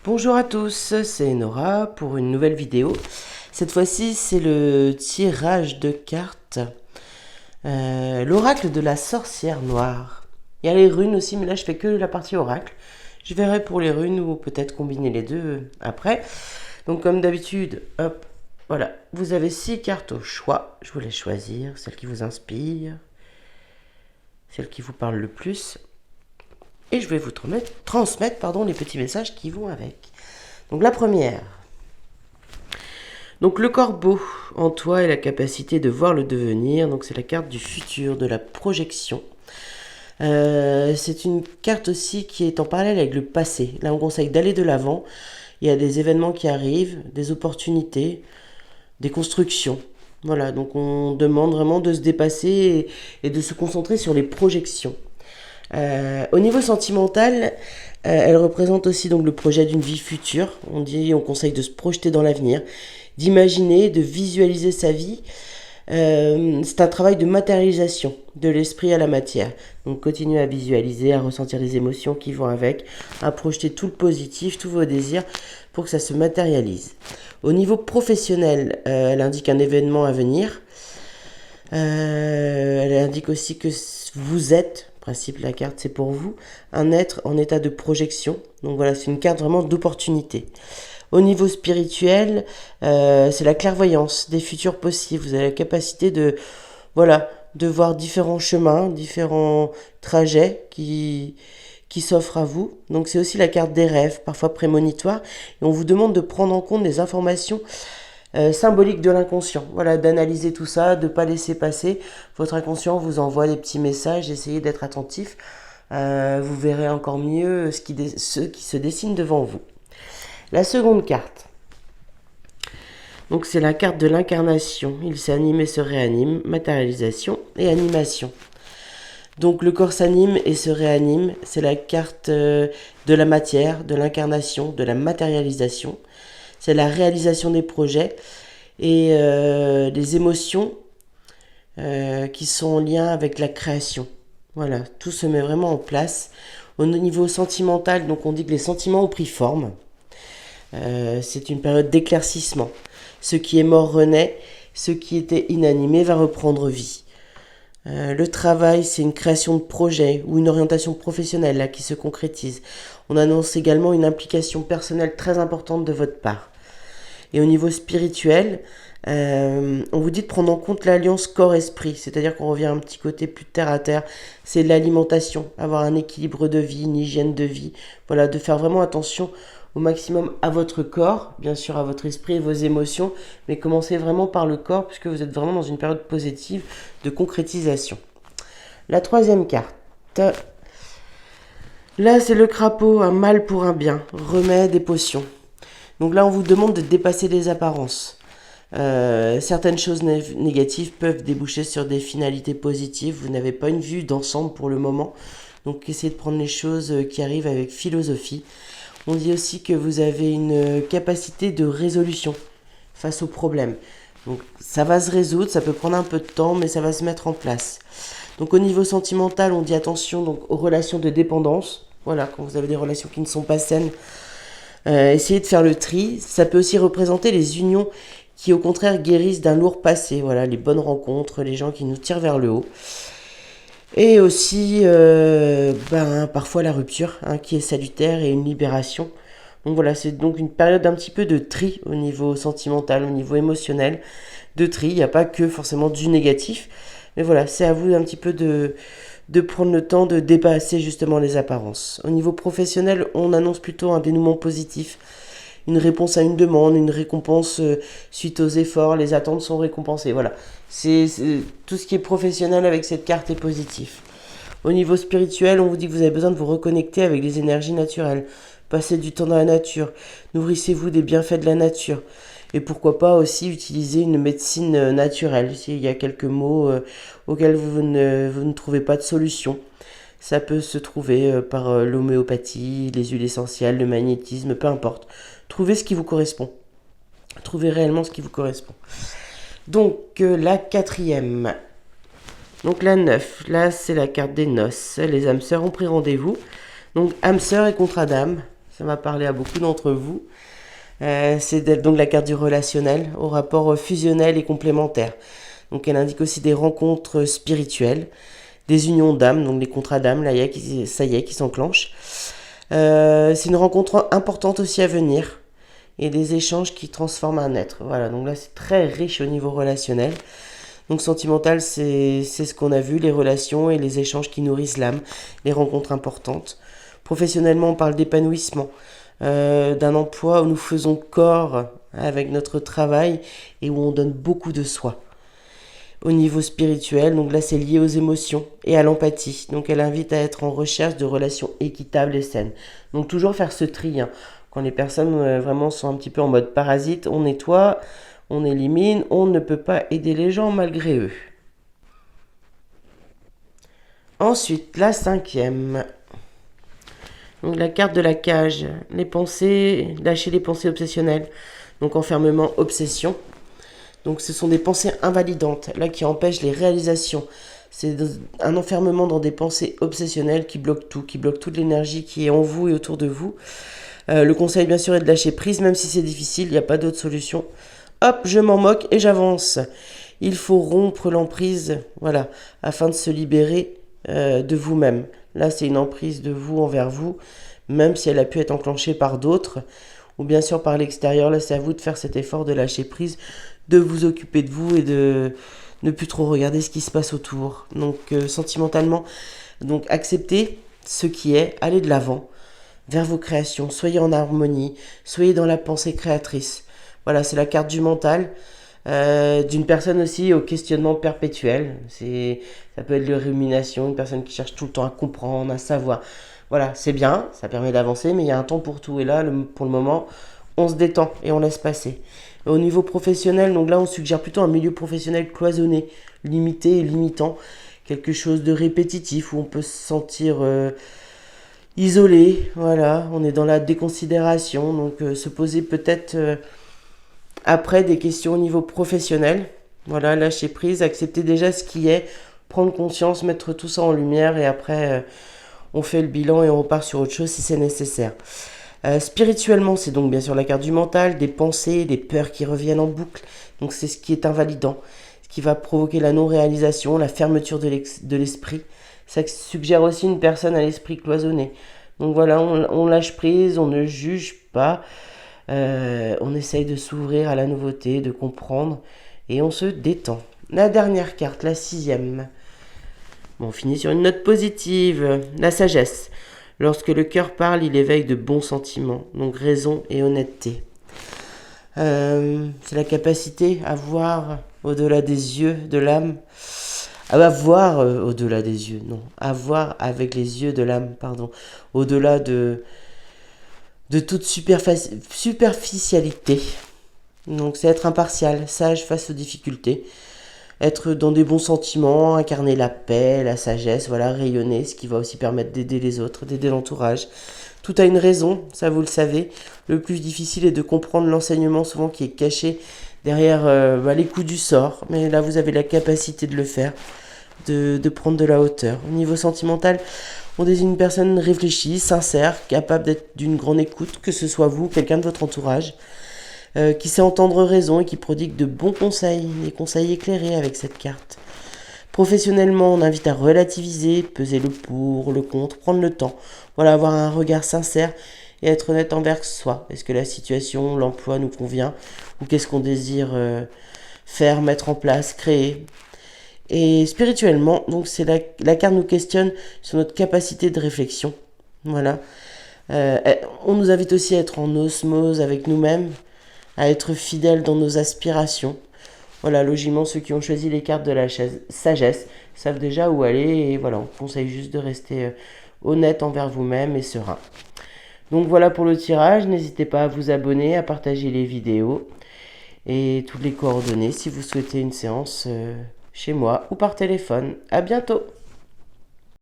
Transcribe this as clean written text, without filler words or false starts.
Bonjour à tous, c'est Nora pour une nouvelle vidéo. Cette fois-ci, c'est le tirage de cartes. L'oracle de la sorcière noire. Il y a les runes aussi, mais là je fais que la partie oracle. Je verrai pour les runes ou peut-être combiner les deux après. Donc comme d'habitude, hop, voilà. Vous avez 6 cartes au choix. Je vous laisse choisir celle qui vous inspire, celle qui vous parle le plus. Et je vais vous transmettre les petits messages qui vont avec. Donc la première. Donc le corbeau en toi et la capacité de voir le devenir. Donc c'est la carte du futur, de la projection. C'est une carte aussi qui est en parallèle avec le passé. Là on conseille d'aller de l'avant. Il y a des événements qui arrivent, des opportunités, des constructions. Voilà, donc on demande vraiment de se dépasser et de se concentrer sur les projections. Au niveau sentimental, elle représente aussi donc le projet d'une vie future. On conseille de se projeter dans l'avenir, d'imaginer, de visualiser sa vie. C'est un travail de matérialisation de l'esprit à la matière. Donc continuez à visualiser, à ressentir les émotions qui vont avec, à projeter tout le positif, tous vos désirs pour que ça se matérialise. Au niveau professionnel, elle indique un événement à venir. Elle indique aussi que vous êtes, principe la carte c'est pour vous, un être en état de projection. Donc voilà, c'est une carte vraiment d'opportunité. Au niveau spirituel, c'est la clairvoyance des futurs possibles. Vous avez la capacité de, voilà, de voir différents chemins, différents trajets qui s'offrent à vous. Donc c'est aussi la carte des rêves, parfois prémonitoires. Et on vous demande de prendre en compte des informations symboliques de l'inconscient. Voilà, d'analyser tout ça, de ne pas laisser passer. Votre inconscient vous envoie des petits messages, essayez d'être attentif. Vous verrez encore mieux ce qui se dessine devant vous. La seconde carte. Donc c'est la carte de l'incarnation. Il s'anime et se réanime, matérialisation et animation. Donc le corps s'anime et se réanime. C'est la carte de la matière, de l'incarnation, de la matérialisation. C'est la réalisation des projets et des émotions qui sont en lien avec la création. Voilà, tout se met vraiment en place. Au niveau sentimental, donc on dit que les sentiments ont pris forme. C'est une période d'éclaircissement. Ce qui est mort renaît, ce qui était inanimé va reprendre vie. Le travail, c'est une création de projet ou une orientation professionnelle là, qui se concrétise. On annonce également une implication personnelle très importante de votre part. Et au niveau spirituel, on vous dit de prendre en compte l'alliance corps-esprit, c'est-à-dire qu'on revient à un petit côté plus terre à terre, c'est l'alimentation, avoir un équilibre de vie, une hygiène de vie, voilà, de faire vraiment attention au maximum à votre corps, bien sûr à votre esprit et vos émotions, mais commencez vraiment par le corps puisque vous êtes vraiment dans une période positive de concrétisation. La troisième carte, là c'est le crapaud, un mal pour un bien, remède et potions. Donc là on vous demande de dépasser les apparences. Certaines choses négatives peuvent déboucher sur des finalités positives. Vous n'avez pas une vue d'ensemble pour le moment, donc essayez de prendre les choses qui arrivent avec philosophie. On dit aussi que vous avez une capacité de résolution face aux problèmes. Donc ça va se résoudre, ça peut prendre un peu de temps, mais ça va se mettre en place. Donc au niveau sentimental, on dit attention donc, aux relations de dépendance. Voilà, quand vous avez des relations qui ne sont pas saines, essayez de faire le tri. Ça peut aussi représenter les unions qui au contraire guérissent d'un lourd passé. Voilà, les bonnes rencontres, les gens qui nous tirent vers le haut. Et aussi, parfois la rupture, qui est salutaire et une libération. Donc voilà, c'est donc une période un petit peu de tri au niveau sentimental, au niveau émotionnel, de tri. Il n'y a pas que forcément du négatif. Mais voilà, c'est à vous un petit peu de prendre le temps de dépasser justement les apparences. Au niveau professionnel, on annonce plutôt un dénouement positif. Une réponse à une demande, une récompense suite aux efforts, les attentes sont récompensées. Voilà, c'est tout ce qui est professionnel avec cette carte est positif. Au niveau spirituel, on vous dit que vous avez besoin de vous reconnecter avec les énergies naturelles. Passez du temps dans la nature, nourrissez-vous des bienfaits de la nature. Et pourquoi pas aussi utiliser une médecine naturelle, s'il y a quelques maux auxquels vous ne trouvez pas de solution. Ça peut se trouver par l'homéopathie, les huiles essentielles, le magnétisme, peu importe. Trouvez ce qui vous correspond. Trouvez réellement ce qui vous correspond. Donc la quatrième. Donc la 9, là c'est la carte des noces. Les âmes sœurs ont pris rendez-vous. Donc âme sœur et contrat d'âme, ça va parler à beaucoup d'entre vous. C'est donc la carte du relationnel, au rapport fusionnel et complémentaire. Donc elle indique aussi des rencontres spirituelles, des unions d'âme, donc des contrats d'âme, là, ça y est, qui s'enclenchent. C'est une rencontre importante aussi à venir, et des échanges qui transforment un être. Voilà, donc là c'est très riche au niveau relationnel. Donc sentimental, c'est ce qu'on a vu, les relations et les échanges qui nourrissent l'âme, les rencontres importantes. Professionnellement, on parle d'épanouissement, d'un emploi où nous faisons corps avec notre travail et où on donne beaucoup de soi. Au niveau spirituel, donc là c'est lié aux émotions et à l'empathie. Donc elle invite à être en recherche de relations équitables et saines. Donc toujours faire ce tri, hein. Quand les personnes vraiment sont un petit peu en mode parasite, on nettoie, on élimine, on ne peut pas aider les gens malgré eux. Ensuite, la 5e. Donc la carte de la cage, les pensées, lâcher les pensées obsessionnelles. Donc enfermement, obsession. Donc ce sont des pensées invalidantes, là qui empêchent les réalisations. C'est un enfermement dans des pensées obsessionnelles qui bloquent tout, qui bloquent toute l'énergie qui est en vous et autour de vous. Le conseil bien sûr est de lâcher prise, même si c'est difficile, il n'y a pas d'autre solution. Hop, je m'en moque et j'avance. Il faut rompre l'emprise, voilà, afin de se libérer de vous-même. Là, c'est une emprise de vous envers vous, même si elle a pu être enclenchée par d'autres, ou bien sûr par l'extérieur. Là, c'est à vous de faire cet effort de lâcher prise, de vous occuper de vous et de ne plus trop regarder ce qui se passe autour. Donc, sentimentalement, donc acceptez ce qui est, allez de l'avant, vers vos créations, soyez en harmonie, soyez dans la pensée créatrice. Voilà, c'est la carte du mental, d'une personne aussi au questionnement perpétuel. Ça peut être de rumination, une personne qui cherche tout le temps à comprendre, à savoir. Voilà, c'est bien, ça permet d'avancer, mais il y a un temps pour tout. Et là, pour le moment, on se détend et on laisse passer. Au niveau professionnel, donc là, on suggère plutôt un milieu professionnel cloisonné, limité et limitant. Quelque chose de répétitif où on peut se sentir isolé. Voilà, on est dans la déconsidération. Donc, se poser peut-être après des questions au niveau professionnel. Voilà, lâcher prise, accepter déjà ce qui est, prendre conscience, mettre tout ça en lumière et après, on fait le bilan et on repart sur autre chose si c'est nécessaire. Spirituellement, c'est donc bien sûr la carte du mental, des pensées, des peurs qui reviennent en boucle. Donc c'est ce qui est invalidant, ce qui va provoquer la non-réalisation, la fermeture de l'esprit. Ça suggère aussi une personne à l'esprit cloisonné. Donc voilà, on lâche prise, on ne juge pas, on essaye de s'ouvrir à la nouveauté, de comprendre et on se détend. La dernière carte, la 6e. Bon, on finit sur une note positive, la sagesse. Lorsque le cœur parle, il éveille de bons sentiments, donc raison et honnêteté. C'est la capacité à voir au-delà des yeux de l'âme, à voir au-delà des yeux, non, à voir avec les yeux de l'âme, pardon, au-delà de toute superficialité. Donc c'est être impartial, sage face aux difficultés, être dans des bons sentiments, incarner la paix, la sagesse, voilà, rayonner, ce qui va aussi permettre d'aider les autres, d'aider l'entourage. Tout a une raison, ça vous le savez. Le plus difficile est de comprendre l'enseignement souvent qui est caché derrière les coups du sort. Mais là, vous avez la capacité de le faire, de prendre de la hauteur. Au niveau sentimental, on désigne une personne réfléchie, sincère, capable d'être d'une grande écoute, que ce soit vous, quelqu'un de votre entourage, qui sait entendre raison et qui prodigue de bons conseils, des conseils éclairés avec cette carte. Professionnellement, on invite à relativiser, peser le pour, le contre, prendre le temps. Voilà, avoir un regard sincère et être honnête envers soi. Est-ce que la situation, l'emploi nous convient ou qu'est-ce qu'on désire faire, mettre en place, créer. Et spirituellement, donc c'est la carte nous questionne sur notre capacité de réflexion. Voilà. On nous invite aussi à être en osmose avec nous-mêmes, à être fidèles dans nos aspirations. Voilà, logiquement, ceux qui ont choisi les cartes de la sagesse savent déjà où aller et voilà, on conseille juste de rester honnête envers vous-même et serein. Donc voilà pour le tirage, n'hésitez pas à vous abonner, à partager les vidéos et toutes les coordonnées si vous souhaitez une séance chez moi ou par téléphone. À bientôt!